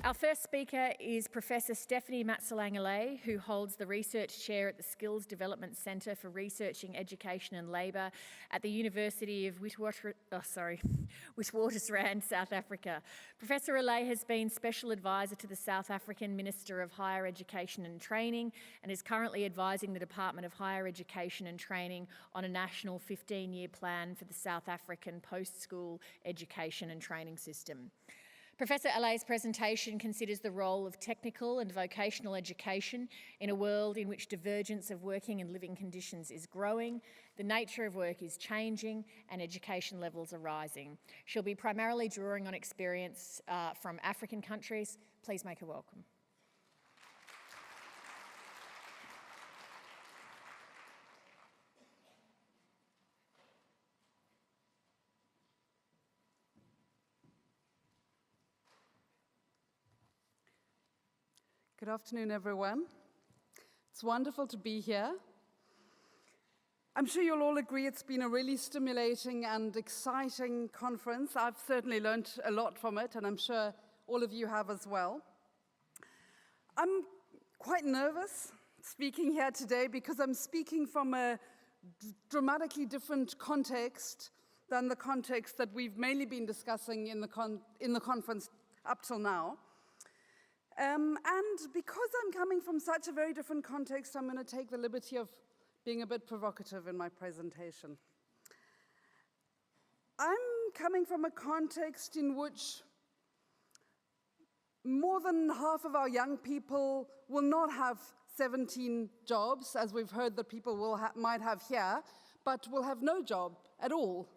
Our first speaker is Professor Stephanie Matseleng Allais, who holds the Research Chair at the Skills Development Centre for Researching Education and Labour at the University of Witwatersrand, South Africa. Professor Allais has been Special Advisor to the South African Minister of Higher Education and Training and is currently advising the Department of Higher Education and Training on a national 15-year plan for the South African post-school education and training system. Professor Allais' presentation considers the role of technical and vocational education in a world in which divergence of working and living conditions is growing, the nature of work is changing, and education levels are rising. She'll be primarily drawing on experience from African countries. Please make her welcome. Good afternoon, everyone. It's wonderful to be here. I'm sure you'll all agree it's been a really stimulating and exciting conference. I've certainly learned a lot from it, and I'm sure all of you have as well. I'm quite nervous speaking here today because I'm speaking from a dramatically different context than the context that we've mainly been discussing in the conference up till now. And because I'm coming from such a very different context, I'm going to take the liberty of being a bit provocative in my presentation. I'm coming from a context in which more than half of our young people will not have 17 jobs, as we've heard that people might have here, but will have no job at all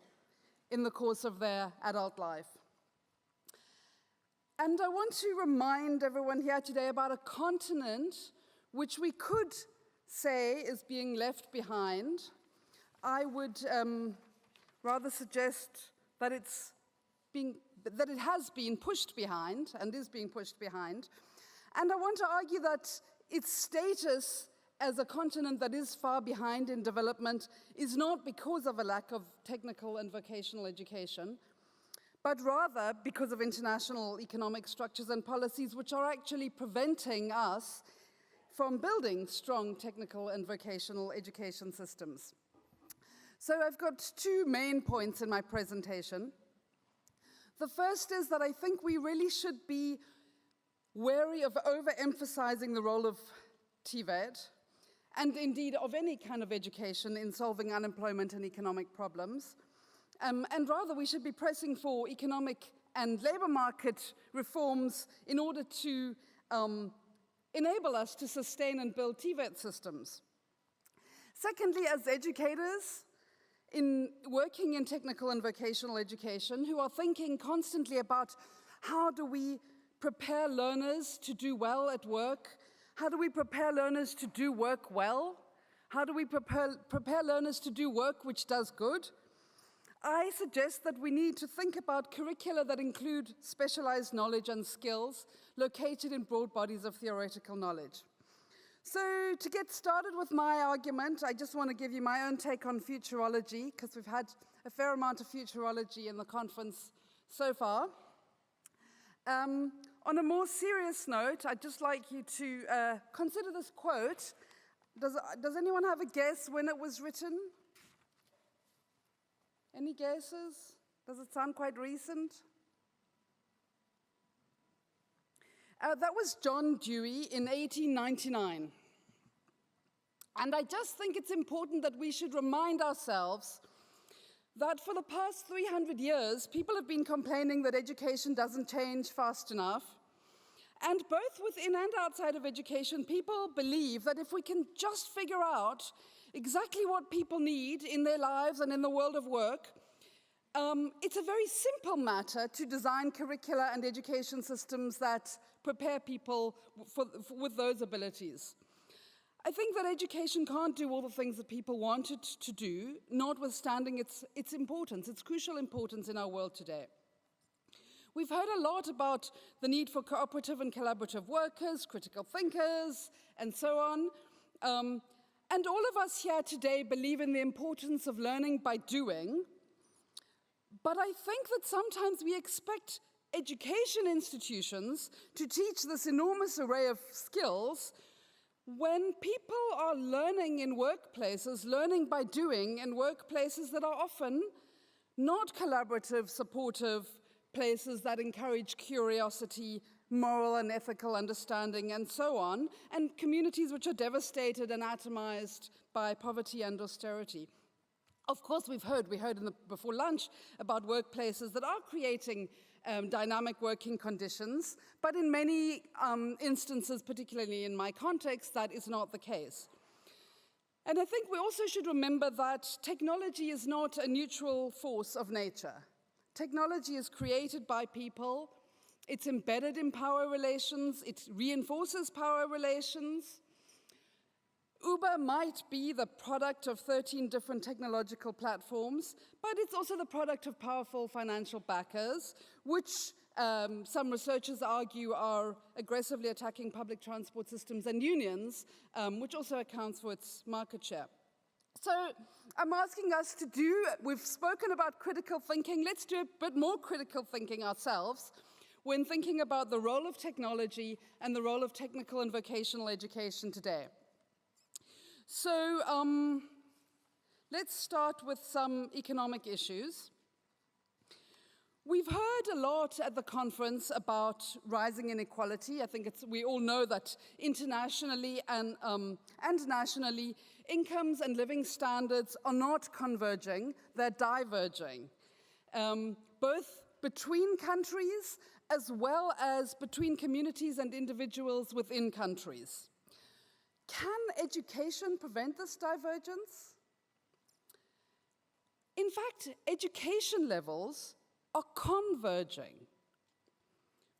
in the course of their adult life. And I want to remind everyone here today about a continent which we could say is being left behind. I would rather suggest that it has been pushed behind and is being pushed behind. And I want to argue that its status as a continent that is far behind in development is not because of a lack of technical and vocational education, but rather because of international economic structures and policies which are actually preventing us from building strong technical and vocational education systems. So I've got two main points in my presentation. The first is that I think we really should be wary of overemphasizing the role of TVET, and indeed of any kind of education in solving unemployment and economic problems. And rather, we should be pressing for economic and labor market reforms in order to enable us to sustain and build TVET systems. Secondly, as educators working in technical and vocational education who are thinking constantly about how do we prepare learners to do well at work, how do we prepare learners to do work well, how do we prepare learners to do work which does good, I suggest that we need to think about curricula that include specialized knowledge and skills located in broad bodies of theoretical knowledge. So to get started with my argument, I just want to give you my own take on futurology, because we've had a fair amount of futurology in the conference so far. On a more serious note, I'd just like you to consider this quote. Does anyone have a guess when it was written? Any guesses? Does it sound quite recent? That was John Dewey in 1899. And I just think it's important that we should remind ourselves that for the past 300 years, people have been complaining that education doesn't change fast enough. And both within and outside of education, people believe that if we can just figure out exactly what people need in their lives and in the world of work, it's a very simple matter to design curricula and education systems that prepare people with those abilities. I think that education can't do all the things that people want it to do, notwithstanding its importance, its crucial importance in our world today. We've heard a lot about the need for cooperative and collaborative workers, critical thinkers, and so on. And all of us here today believe in the importance of learning by doing, But I think that sometimes we expect education institutions to teach this enormous array of skills when people are learning in workplaces, learning by doing in workplaces that are often not collaborative, supportive places that encourage curiosity, moral and ethical understanding, and so on, and communities which are devastated and atomized by poverty and austerity. Of course, we heard before lunch about workplaces that are creating dynamic working conditions, but in many instances, particularly in my context, that is not the case. And I think we also should remember that technology is not a neutral force of nature. Technology is created by people, it's embedded in power relations, it reinforces power relations. Uber might be the product of 13 different technological platforms, but it's also the product of powerful financial backers, which some researchers argue are aggressively attacking public transport systems and unions, which also accounts for its market share. So I'm asking us to we've spoken about critical thinking, let's do a bit more critical thinking ourselves when thinking about the role of technology and the role of technical and vocational education today. So let's start with some economic issues. We've heard a lot at the conference about rising inequality. I think we all know that internationally and nationally, incomes and living standards are not converging, they're diverging, both between countries as well as between communities and individuals within countries. Can education prevent this divergence? In fact, education levels are converging.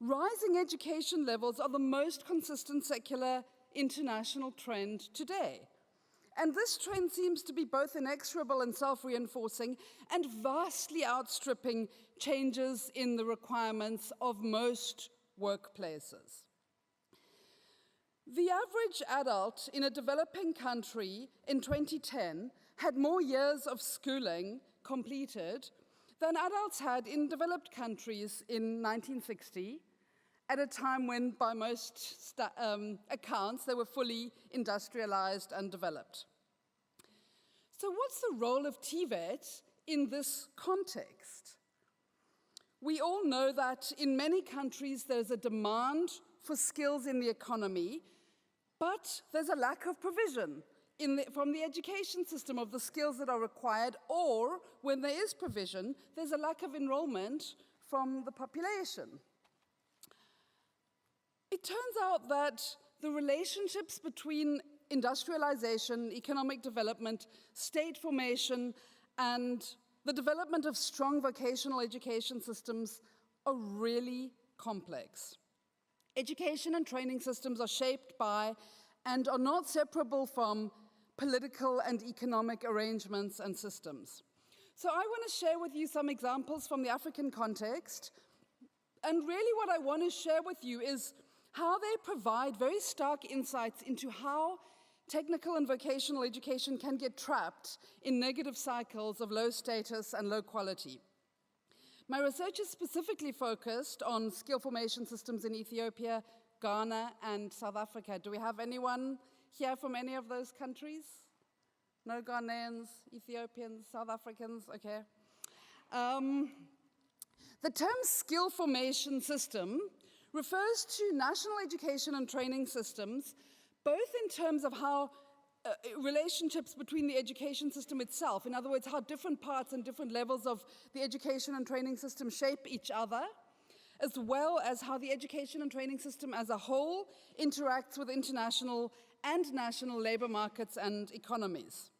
Rising education levels are the most consistent secular international trend today. And this trend seems to be both inexorable and self-reinforcing and vastly outstripping changes in the requirements of most workplaces. The average adult in a developing country in 2010 had more years of schooling completed than adults had in developed countries in 1960, at a time when, by most accounts, they were fully industrialized and developed. So what's the role of TVET in this context? We all know that in many countries there's a demand for skills in the economy, but there's a lack of provision from the education system of the skills that are required, or when there is provision, there's a lack of enrollment from the population. It turns out that the relationships between industrialization, economic development, state formation, and the development of strong vocational education systems are really complex. Education and training systems are shaped by and are not separable from political and economic arrangements and systems. So I want to share with you some examples from the African context, and really what I want to share with you is how they provide very stark insights into how technical and vocational education can get trapped in negative cycles of low status and low quality. My research is specifically focused on skill formation systems in Ethiopia, Ghana, and South Africa. Do we have anyone here from any of those countries? No Ghanaians, Ethiopians, South Africans? Okay. The term skill formation system refers to national education and training systems, both in terms of how relationships between the education system itself, in other words, how different parts and different levels of the education and training system shape each other, as well as how the education and training system as a whole interacts with international and national labor markets and economies.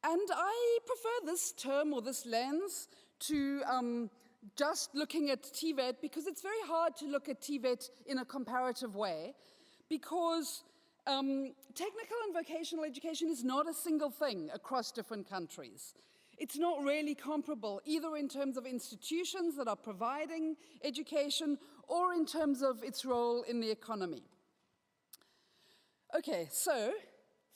And I prefer this term or this lens to just looking at TVET, because it's very hard to look at TVET in a comparative way, because technical and vocational education is not a single thing across different countries. It's not really comparable, either in terms of institutions that are providing education or in terms of its role in the economy. Okay, so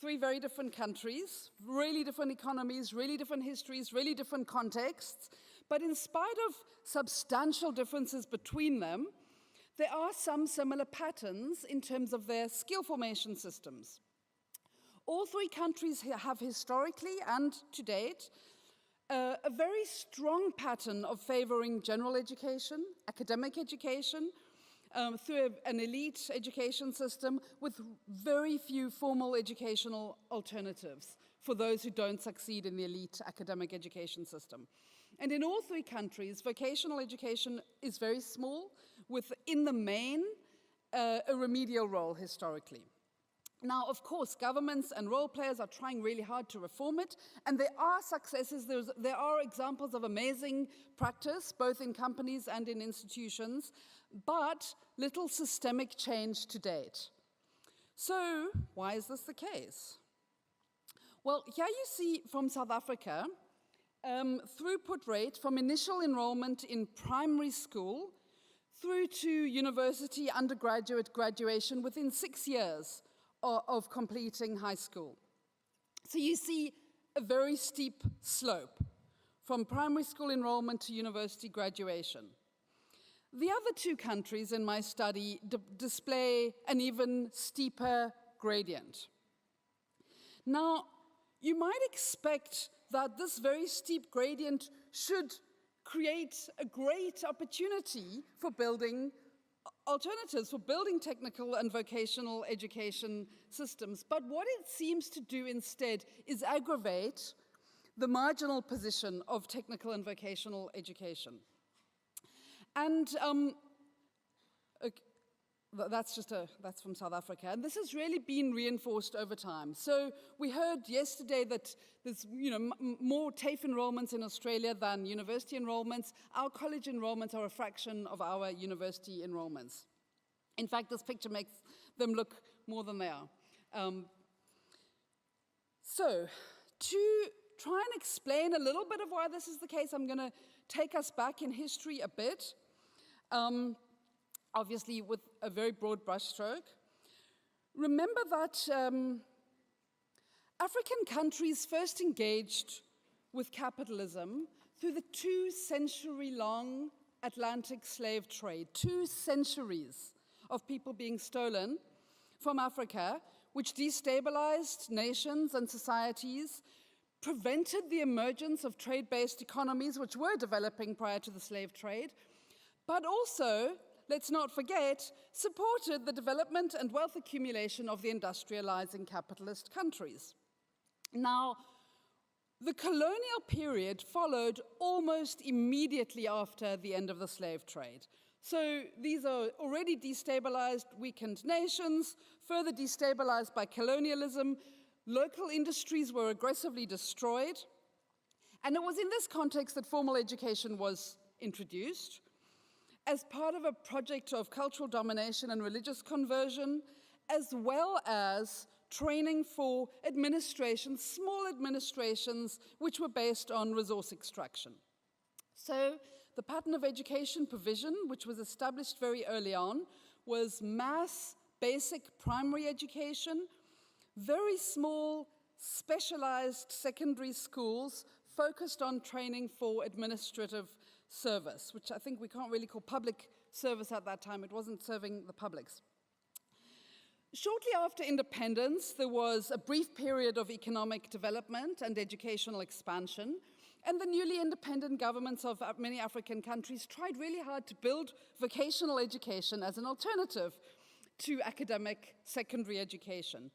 3 very different countries, really different economies, really different histories, really different contexts, But in spite of substantial differences between them, there are some similar patterns in terms of their skill formation systems. All three countries have historically and to date a very strong pattern of favoring general education, academic education, through an elite education system with very few formal educational alternatives for those who don't succeed in the elite academic education system. And in all three countries, vocational education is very small, with, in the main, a remedial role historically. Now, of course, governments and role players are trying really hard to reform it, and there are successes, there are examples of amazing practice, both in companies and in institutions, but little systemic change to date. So, why is this the case? Well, here you see from South Africa, throughput rate from initial enrollment in primary school through to university undergraduate graduation within 6 years of completing high school. So you see a very steep slope from primary school enrollment to university graduation. The other two countries in my study display an even steeper gradient. Now, you might expect that this very steep gradient should create a great opportunity for building alternatives, for building technical and vocational education systems. But what it seems to do instead is aggravate the marginal position of technical and vocational education. And that's from South Africa, and this has really been reinforced over time. So we heard yesterday that there's more TAFE enrollments in Australia than university enrollments. Our college enrollments are a fraction of our university enrollments. In fact, this picture makes them look more than they are. So to try and explain a little bit of why this is the case, I'm going to take us back in history a bit. Obviously with a very broad brushstroke. Remember that African countries first engaged with capitalism through the 2-century-long Atlantic slave trade, 2 centuries of people being stolen from Africa, which destabilized nations and societies, prevented the emergence of trade-based economies, which were developing prior to the slave trade, but also, let's not forget, supported the development and wealth accumulation of the industrializing capitalist countries. Now, the colonial period followed almost immediately after the end of the slave trade. So these are already destabilized, weakened nations, further destabilized by colonialism. Local industries were aggressively destroyed. And it was in this context that formal education was introduced as part of a project of cultural domination and religious conversion, as well as training for administrations, small administrations, which were based on resource extraction. So the pattern of education provision, which was established very early on, was mass basic primary education, very small specialized secondary schools focused on training for administrative service, which I think we can't really call public service at that time. It wasn't serving the publics. Shortly after independence, there was a brief period of economic development and educational expansion, and the newly independent governments of many African countries tried really hard to build vocational education as an alternative to academic secondary education.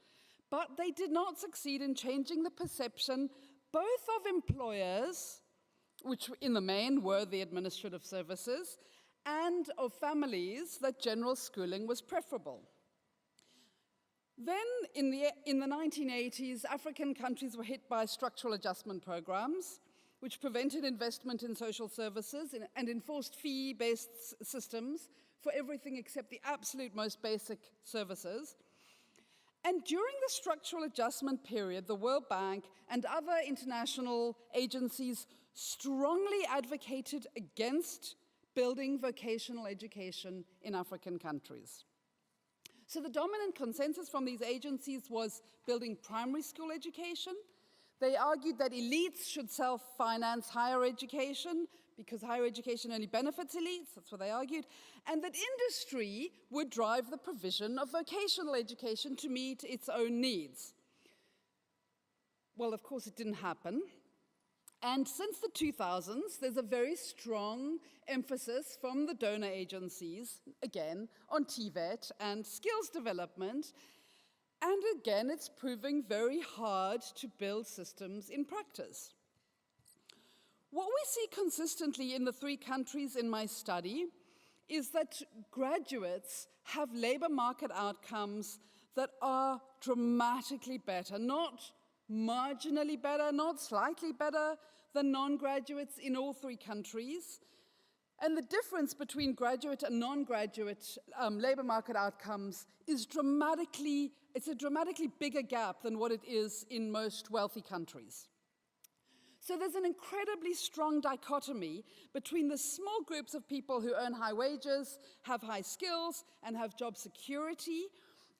But they did not succeed in changing the perception both of employers, which in the main were the administrative services, and of families that general schooling was preferable. Then, in the 1980s, African countries were hit by structural adjustment programs, which prevented investment in social services and enforced fee-based systems for everything except the absolute most basic services. And during the structural adjustment period, the World Bank and other international agencies strongly advocated against building vocational education in African countries. So the dominant consensus from these agencies was building primary school education. They argued that elites should self-finance higher education because higher education only benefits elites, that's what they argued, and that industry would drive the provision of vocational education to meet its own needs. Well, of course, it didn't happen. And since the 2000s, there's a very strong emphasis from the donor agencies, again, on TVET and skills development. And again, it's proving very hard to build systems in practice. What we see consistently in the 3 countries in my study is that graduates have labor market outcomes that are dramatically better, not marginally better, not slightly better than non-graduates in all 3 countries. And the difference between graduate and non-graduate labor market outcomes is it's a dramatically bigger gap than what it is in most wealthy countries. So there's an incredibly strong dichotomy between the small groups of people who earn high wages, have high skills, and have job security,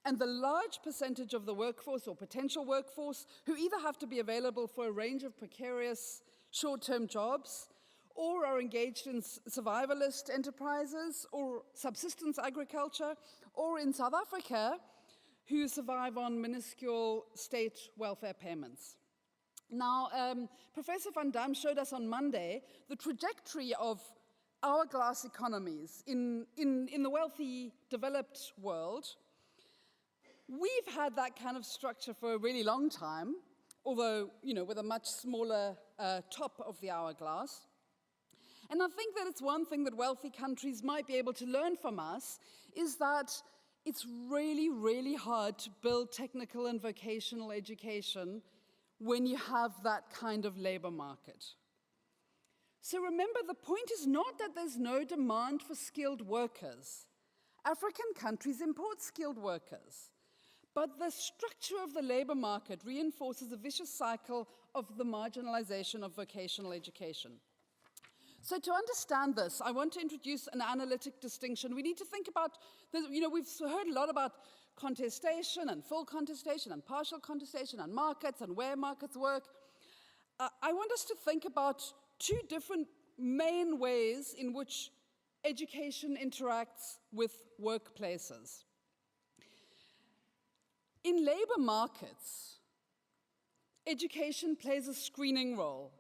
and the large percentage of the workforce or potential workforce who either have to be available for a range of precarious short-term jobs or are engaged in survivalist enterprises or subsistence agriculture, or in South Africa, who survive on minuscule state welfare payments. Now, Professor van Dam showed us on Monday the trajectory of hourglass economies in the wealthy, developed world. We've had that kind of structure for a really long time, although, with a much smaller top of the hourglass. And I think that it's one thing that wealthy countries might be able to learn from us, is that it's really, really hard to build technical and vocational education when you have that kind of labor market. So remember, the point is not that there's no demand for skilled workers. African countries import skilled workers. But the structure of the labor market reinforces a vicious cycle of the marginalization of vocational education. So to understand this, I want to introduce an analytic distinction. We need to think about, we've heard a lot about contestation and full contestation and partial contestation and markets and where markets work. I want us to think about 2 different main ways in which education interacts with workplaces. In labor markets, education plays a screening role.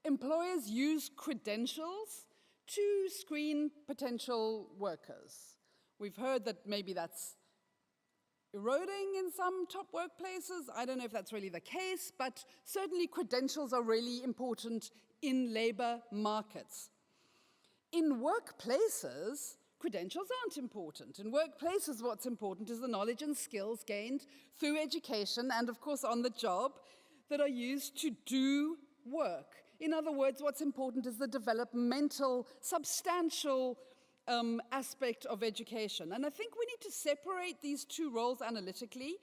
Employers use credentials to screen potential workers. We've heard that maybe that's eroding in some top workplaces. I don't know if that's really the case, but certainly credentials are really important in labor markets. In workplaces, credentials aren't important. In workplaces, what's important is the knowledge and skills gained through education and, of course, on the job that are used to do work. In other words, what's important is the developmental, substantial aspect of education. And I think we need to separate these 2 roles analytically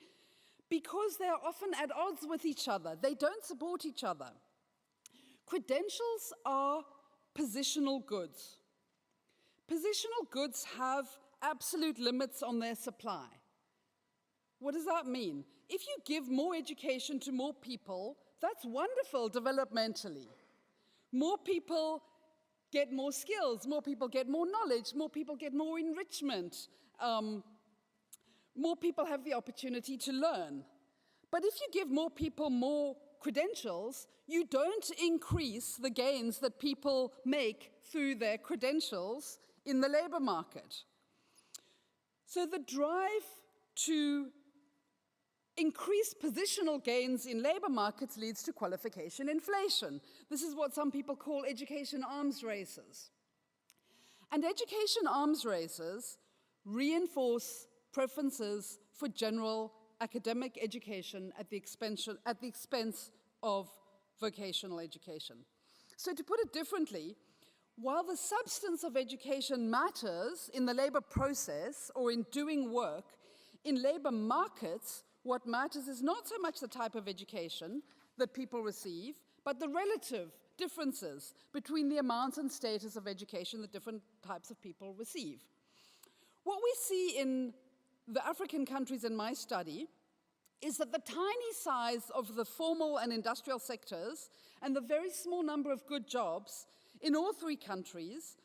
because they are often at odds with each other. They don't support each other. Credentials are positional goods. Positional goods have absolute limits on their supply. What does that mean? If you give more education to more people, that's wonderful developmentally. More people get more skills, more people get more knowledge, more people get more enrichment, more people have the opportunity to learn. But if you give more people more credentials, you don't increase the gains that people make through their credentials in the labor market. So the drive to increased positional gains in labor markets leads to qualification inflation. This is what some people call education arms races. And education arms races reinforce preferences for general academic education at the expense of vocational education. So to put it differently, while the substance of education matters in the labor process or in doing work, in labor markets, what matters is not so much the type of education that people receive, but the relative differences between the amount and status of education that different types of people receive. What we see in the African countries in my study is that the tiny size of the formal and industrial sectors and the very small number of good jobs in all three countries,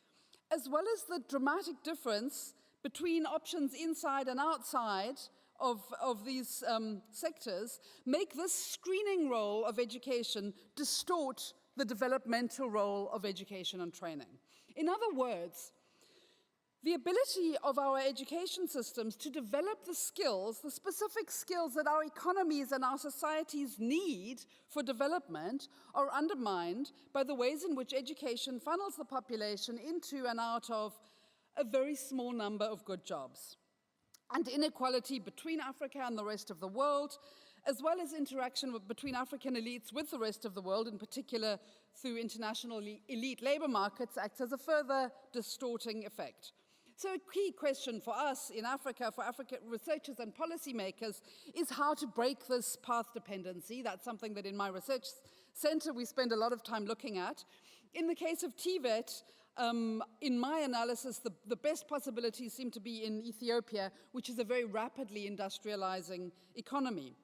as well as the dramatic difference between options inside and outside of these sectors, make this screening role of education distort the developmental role of education and training. In other words, the ability of our education systems to develop the skills, the specific skills that our economies and our societies need for development, are undermined by the ways in which education funnels the population into and out of a very small number of good jobs. And inequality between Africa and the rest of the world, as well as interaction between African elites with the rest of the world, in particular through international elite labor markets, acts as a further distorting effect. So a key question for us in Africa, for African researchers and policymakers, is how to break this path dependency. That's something that in my research center we spend a lot of time looking at. In the case of TVET, in my analysis, the best possibilities seem to be in Ethiopia, which is a very rapidly industrializing economy.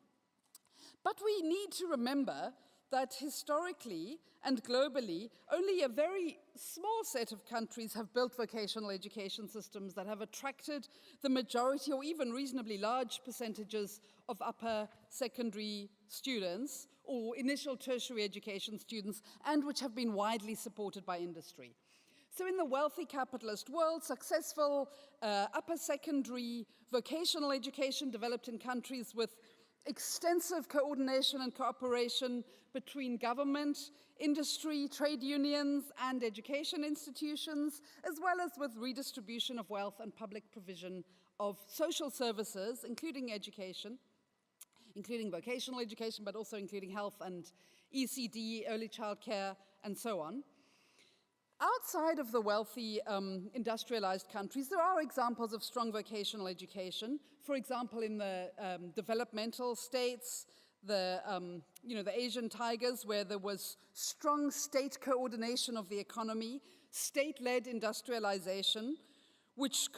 But we need to remember that historically and globally, only a very small set of countries have built vocational education systems that have attracted the majority or even reasonably large percentages of upper secondary students or initial tertiary education students, and which have been widely supported by industry. So in the wealthy capitalist world, successful upper secondary vocational education developed in countries with extensive coordination and cooperation between government, industry, trade unions, and education institutions, as well as with redistribution of wealth and public provision of social services, including education, including vocational education, but also including health and ECD, early childcare, and so on. Outside of the wealthy industrialized countries, there are examples of strong vocational education. For example, in the developmental states, the Asian tigers, where there was strong state coordination of the economy, state-led industrialization, which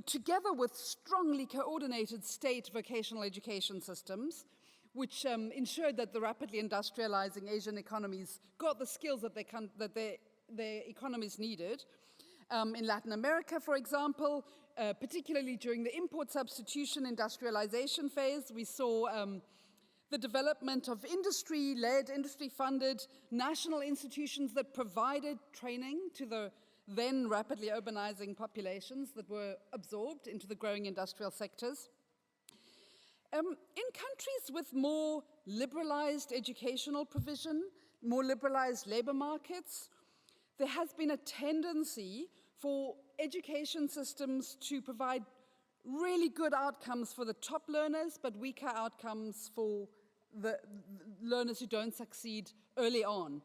together with strongly coordinated state vocational education systems, which ensured that the rapidly industrializing Asian economies got the skills that their economies needed. In Latin America, for example, particularly during the import substitution industrialization phase, we saw the development of industry-led, industry-funded national institutions that provided training to the then rapidly urbanizing populations that were absorbed into the growing industrial sectors. In countries with more liberalized educational provision, more liberalized labor markets, there has been a tendency for education systems to provide really good outcomes for the top learners, but weaker outcomes for the learners who don't succeed early on.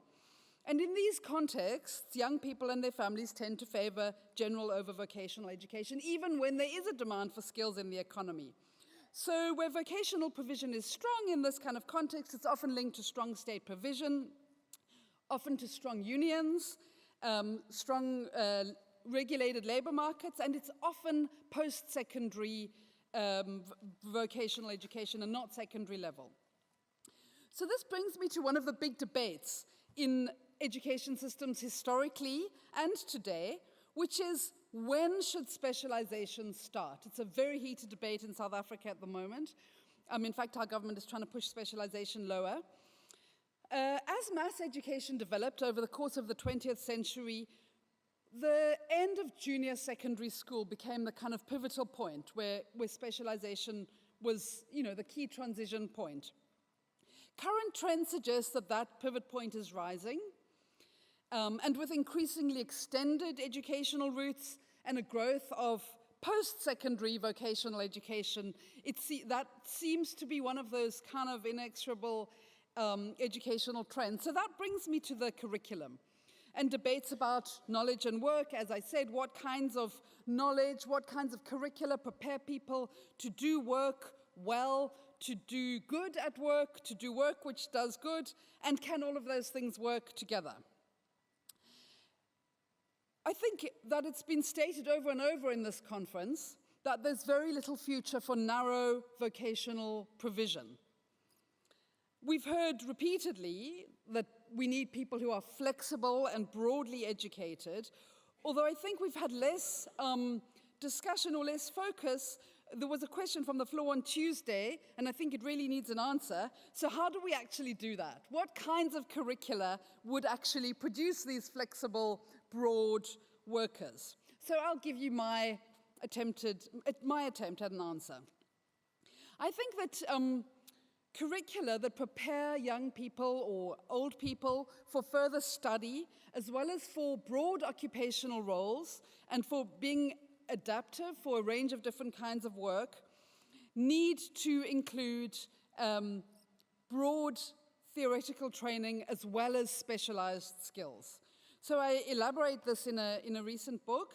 And in these contexts, young people and their families tend to favor general over vocational education, even when there is a demand for skills in the economy. So where vocational provision is strong in this kind of context, it's often linked to strong state provision, often to strong unions, strong regulated labor markets, and it's often post-secondary vocational education and not secondary level. So this brings me to one of the big debates in education systems historically and today, which is when should specialization start? It's a very heated debate in South Africa at the moment. In fact, our government is trying to push specialization lower. As mass education developed over the course of the 20th century, the end of junior secondary school became the kind of pivotal point where specialization was, the key transition point. Current trends suggest that that pivot point is rising, and with increasingly extended educational routes and a growth of post-secondary vocational education, that seems to be one of those kind of inexorable educational trends. So that brings me to the curriculum and debates about knowledge and work. As I said, what kinds of knowledge, what kinds of curricula prepare people to do work well, to do good at work, to do work which does good, and can all of those things work together? I think that it's been stated over and over in this conference that there's very little future for narrow vocational provision. We've heard repeatedly that we need people who are flexible and broadly educated. Although I think we've had less discussion or less focus. There was a question from the floor on Tuesday, and I think it really needs an answer. So how do we actually do that? What kinds of curricula would actually produce these flexible, broad workers? So I'll give you my attempt at an answer. I think that curricula that prepare young people or old people for further study, as well as for broad occupational roles and for being adaptive for a range of different kinds of work, need to include broad theoretical training as well as specialized skills. So I elaborate this in a recent book,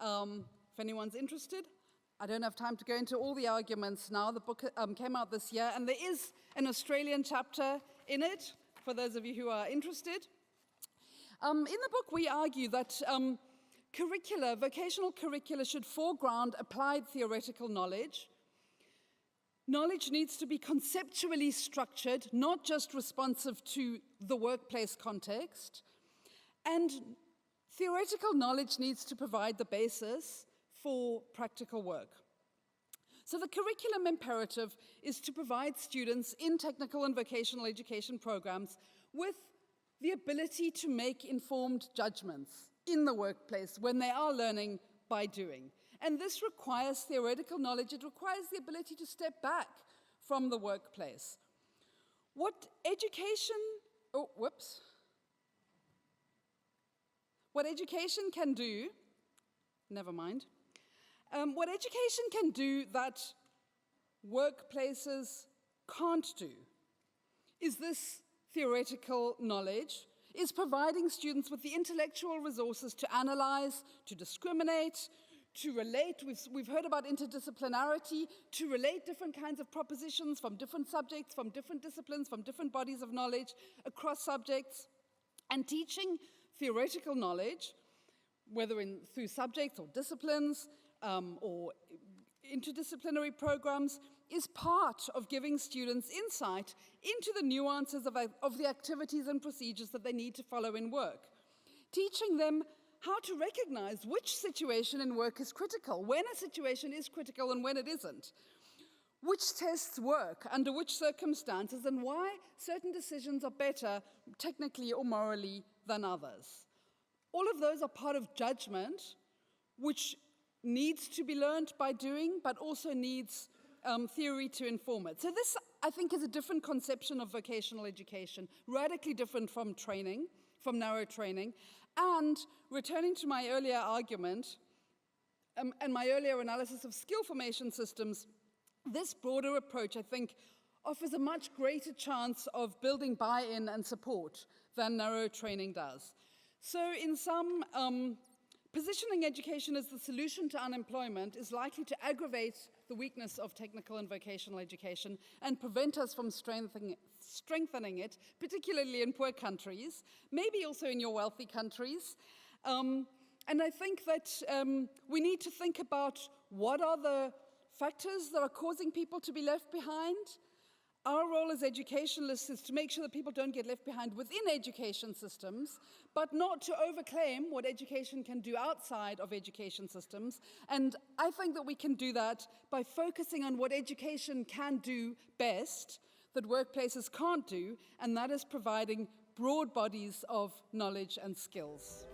if anyone's interested. I don't have time to go into all the arguments now. The book came out this year, and there is an Australian chapter in it, for those of you who are interested. In the book, we argue that vocational curricula should foreground applied theoretical knowledge. Knowledge needs to be conceptually structured, not just responsive to the workplace context. And theoretical knowledge needs to provide the basis for practical work. So the curriculum imperative is to provide students in technical and vocational education programs with the ability to make informed judgments in the workplace when they are learning by doing. And this requires theoretical knowledge. It requires the ability to step back from the workplace. What education can do, what education can do that workplaces can't do is this theoretical knowledge, is providing students with the intellectual resources to analyze, to discriminate, to relate. We've heard about interdisciplinarity, to relate different kinds of propositions from different subjects, from different disciplines, from different bodies of knowledge across subjects, and teaching theoretical knowledge, whether through subjects or disciplines or interdisciplinary programs, is part of giving students insight into the nuances of the activities and procedures that they need to follow in work. Teaching them how to recognize which situation in work is critical, when a situation is critical and when it isn't, which tests work, under which circumstances, and why certain decisions are better technically or morally than others. All of those are part of judgment, which needs to be learned by doing, but also needs theory to inform it. So this, I think, is a different conception of vocational education, radically different from training, from narrow training. And returning to my earlier argument and my earlier analysis of skill formation systems, this broader approach, I think, offers a much greater chance of building buy-in and support than narrow training does. So in some, positioning education as the solution to unemployment is likely to aggravate the weakness of technical and vocational education and prevent us from strengthening it, particularly in poor countries, maybe also in your wealthy countries. And I think that we need to think about what are the factors that are causing people to be left behind. Our role as educationalists is to make sure that people don't get left behind within education systems, but not to overclaim what education can do outside of education systems. And I think that we can do that by focusing on what education can do best, that workplaces can't do, and that is providing broad bodies of knowledge and skills.